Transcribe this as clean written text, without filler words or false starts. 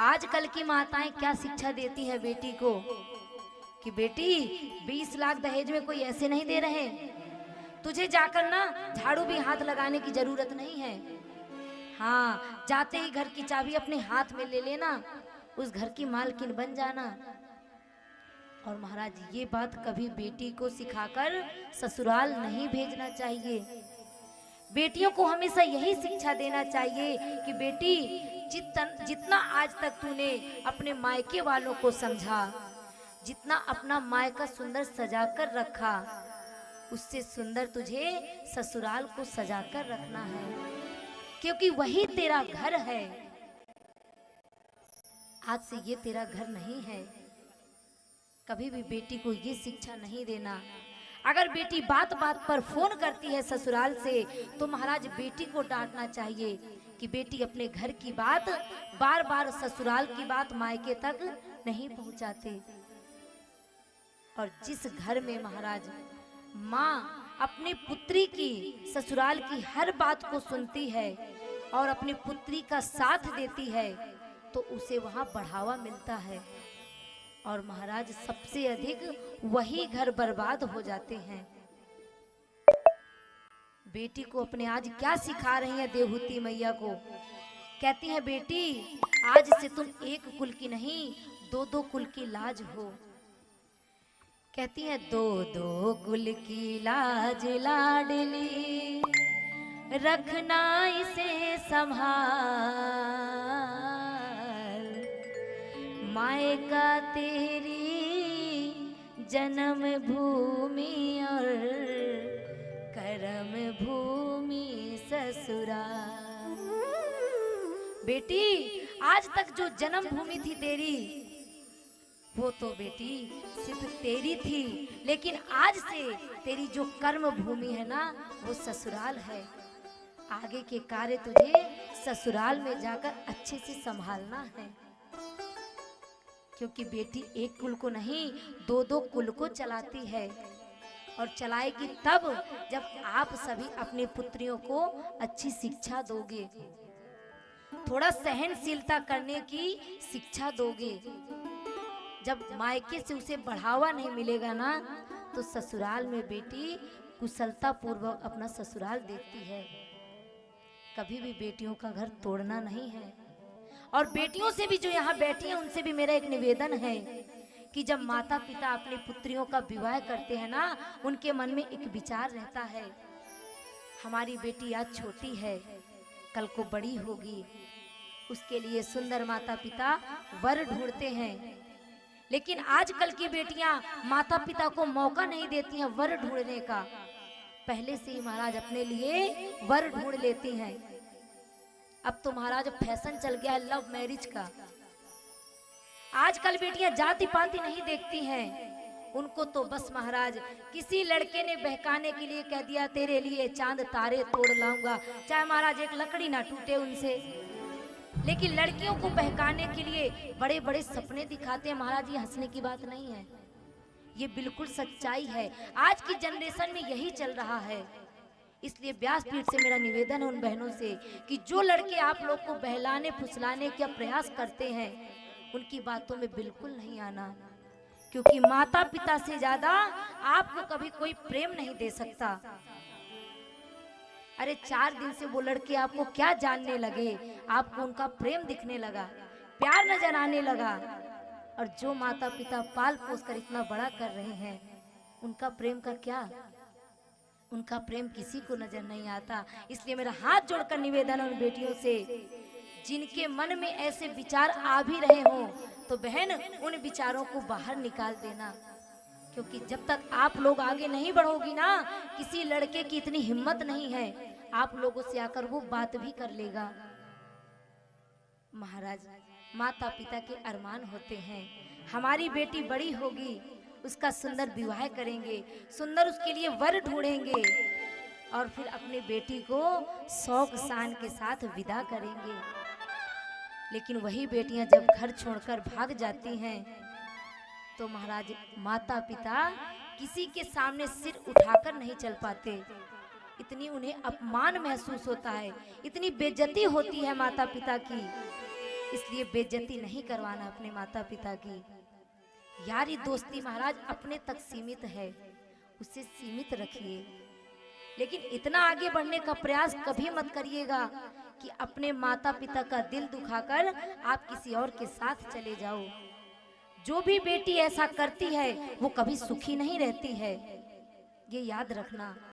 आजकल की माताएं क्या शिक्षा देती है बेटी को कि बेटी 20 लाख दहेज में कोई ऐसे नहीं दे रहे, तुझे जाकर ना झाड़ू भी हाथ लगाने की जरूरत नहीं है। हाँ, जाते ही घर की चाबी अपने हाथ में ले लेना, उस घर की मालकिन बन जाना। और महाराज ये बात कभी बेटी को सिखाकर ससुराल नहीं भेजना चाहिए। बेटियों को हमेशा यही शिक्षा देना चाहिए कि बेटी जितना आज तक तूने अपने मायके वालों को समझा, जितना अपना मायका सुंदर सजाकर रखा, उससे सुंदर तुझे ससुराल को सजाकर रखना है, क्योंकि वही तेरा घर है। आज से ये तेरा घर नहीं है। कभी भी बेटी को ये शिक्षा नहीं देना। अगर बेटी बात बात पर फोन करती है ससुराल से, तो महाराज बेटी को डांटना चाहिए कि बेटी अपने घर की बात बार बार ससुराल की बात मायके तक नहीं पहुंचाते। और जिस घर में महाराज माँ अपनी पुत्री की ससुराल की हर बात को सुनती है और अपनी पुत्री का साथ देती है, तो उसे वहां बढ़ावा मिलता है। और महाराज सबसे अधिक वही घर बर्बाद हो जाते हैं। बेटी को अपने आज क्या सिखा रही है देवहूति मैया को? कहती है बेटी आज से तुम एक कुल की नहीं, दो दो कुल की लाज हो। कहती है दो दो कुल की लाज लाडली, रखना इसे संभाल, मायका तेरी जन्म भूमि और कर्म भूमि ससुराल। बेटी आज तक जो जन्म भूमि थी तेरी, वो तो बेटी सिर्फ तेरी थी, लेकिन आज से तेरी जो कर्म भूमि है ना, वो ससुराल है। आगे के कार्य तुझे ससुराल में जाकर अच्छे से संभालना है, क्योंकि बेटी एक कुल को नहीं दो दो कुल को चलाती है। और चलाएगी तब जब आप सभी अपनी पुत्रियों को अच्छी शिक्षा दोगे, थोड़ा सहनशीलता करने की शिक्षा दोगे। जब मायके से उसे बढ़ावा नहीं मिलेगा ना, तो ससुराल में बेटी कुशलता पूर्वक अपना ससुराल देखती है। कभी भी बेटियों का घर तोड़ना नहीं है। और बेटियों से भी जो यहाँ बैठी हैं उनसे भी मेरा एक निवेदन है कि जब माता पिता अपनी पुत्रियों का विवाह करते हैं ना, उनके मन में एक विचार रहता है, हमारी बेटी आज छोटी है, कल को बड़ी होगी। उसके लिए सुंदर माता पिता वर ढूंढते हैं। लेकिन आजकल की बेटियां माता पिता को मौका नहीं देती हैं वर ढूंढने का, पहले से ही महाराज अपने लिए वर ढूंढ लेती हैं। अब तो महाराज फैशन चल गया है लव मैरिज का। आजकल बेटियां जाति पाति नहीं देखती हैं, उनको तो बस महाराज किसी लड़के ने बहकाने के लिए कह दिया तेरे लिए चांद तारे तोड़ लाऊंगा, चाहे महाराज एक लकड़ी ना टूटे उनसे। लेकिन लड़कियों को बहकाने के लिए बड़े बड़े सपने दिखाते हैं महाराज। ये हंसने की बात नहीं है, ये बिल्कुल सच्चाई है। आज की जनरेशन में यही चल रहा है। इसलिए व्यासपीठ से मेरा निवेदन है उन बहनों से कि जो लड़के आप लोग को बहलाने फुसलाने का प्रयास करते हैं, उनकी बातों में बिल्कुल नहीं आना, क्योंकि माता पिता से ज्यादा आपको कभी कोई प्रेम नहीं दे सकता। अरे 4 दिन से वो लड़के आपको क्या जानने लगे, आपको उनका प्रेम दिखने लगा, प्यार नजर आने लगा। और जो माता पिता पाल पोस कर इतना बड़ा कर रहे हैं, उनका प्रेम का क्या, उनका प्रेम किसी को नजर नहीं आता। इसलिए मेरा हाथ जोड़कर निवेदन है उन बेटियों से जिनके मन में ऐसे विचार आ भी रहे हों, तो बहन उन विचारों को बाहर निकाल देना, क्योंकि जब तक आप लोग आगे नहीं बढ़ोगी ना, किसी लड़के की इतनी हिम्मत नहीं है आप लोगों से आकर वो बात भी कर लेगा। महाराज माता पिता के अरमान होते हैं, हमारी बेटी बड़ी होगी, उसका सुंदर विवाह करेंगे, सुंदर उसके लिए वर ढूंढेंगे और फिर अपनी बेटी को शौक शान के साथ विदा करेंगे। लेकिन वही बेटियां जब घर छोड़कर भाग जाती हैं, तो महाराज माता पिता किसी के सामने सिर उठाकर नहीं चल पाते। इतनी उन्हें अपमान महसूस होता है, इतनी बेइज्जती होती है माता पिता की। इसलिए बेइज्जती नहीं करवाना अपने माता पिता की। यारी दोस्ती महाराज अपने तक सीमित है, उसे सीमित रखिए, लेकिन इतना आगे बढ़ने का प्रयास कभी मत करिएगा कि अपने माता पिता का दिल दुखाकर आप किसी और के साथ चले जाओ। जो भी बेटी ऐसा करती है वो कभी सुखी नहीं रहती है, ये याद रखना।